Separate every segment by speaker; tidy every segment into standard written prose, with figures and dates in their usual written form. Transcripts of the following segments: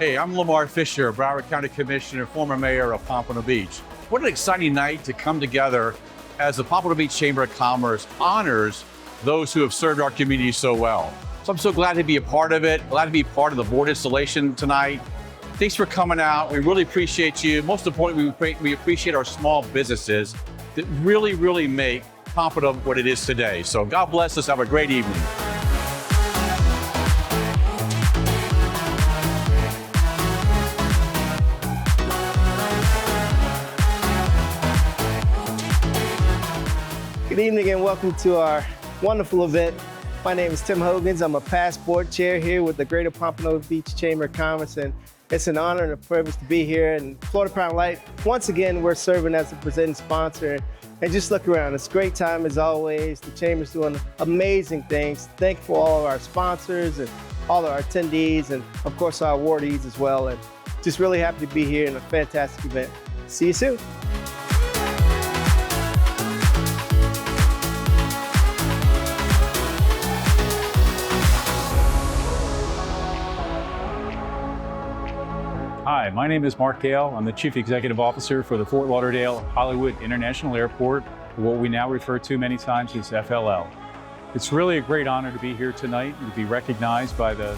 Speaker 1: Hey, I'm Lamar Fisher, Broward County Commissioner, former mayor of Pompano Beach. What an exciting night to come together as the Pompano Beach Chamber of Commerce honors those who have served our community so well. So I'm so glad to be a part of it, glad to be part of the board installation tonight. Thanks for coming out. We really appreciate you. Most importantly, we appreciate our small businesses that really make Pompano what it is today. So God bless us. Have a great evening.
Speaker 2: Good evening and welcome to our wonderful event. My name is Tim Hogans. I'm a past board chair here with the Greater Pompano Beach Chamber of Commerce, and it's an honor and a privilege to be here. And Florida Crown Light, once again, we're serving as the presenting sponsor. And just look around, it's a great time as always. The Chamber's doing amazing things. Thankful for all of our sponsors and all of our attendees, and of course our awardees as well. And just really happy to be here in a fantastic event. See you soon.
Speaker 3: Hi, my name is Mark Gale. I'm the Chief Executive Officer for the Fort Lauderdale-Hollywood International Airport, what we now refer to many times as FLL. It's really a great honor to be here tonight and to be recognized by the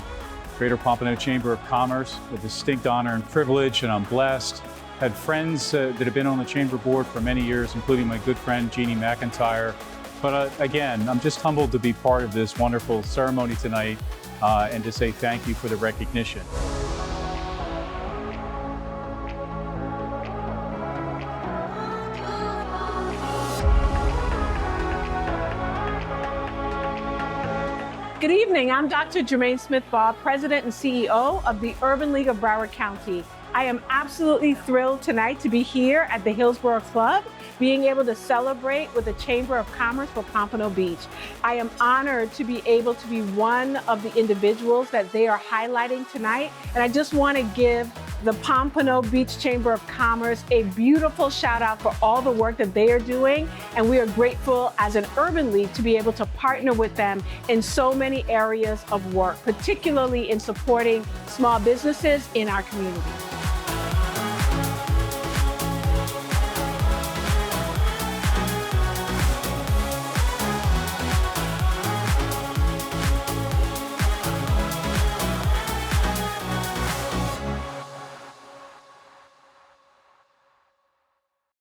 Speaker 3: Greater Pompano Chamber of Commerce, a distinct honor and privilege, and I'm blessed. Had friends that have been on the Chamber board for many years, including my good friend Jeannie McIntyre. But again, I'm just humbled to be part of this wonderful ceremony tonight and to say thank you for the recognition.
Speaker 4: Good evening, I'm Dr. Germaine Smith-Baugh, President and CEO of the Urban League of Broward County. I am absolutely thrilled tonight to be here at the Hillsborough Club, being able to celebrate with the Chamber of Commerce for Pompano Beach. I am honored to be able to be one of the individuals that they are highlighting tonight, and I just want to give the Pompano Beach Chamber of Commerce a beautiful shout out for all the work that they are doing, and we are grateful as an urban league to be able to partner with them in so many areas of work, particularly in supporting small businesses in our community.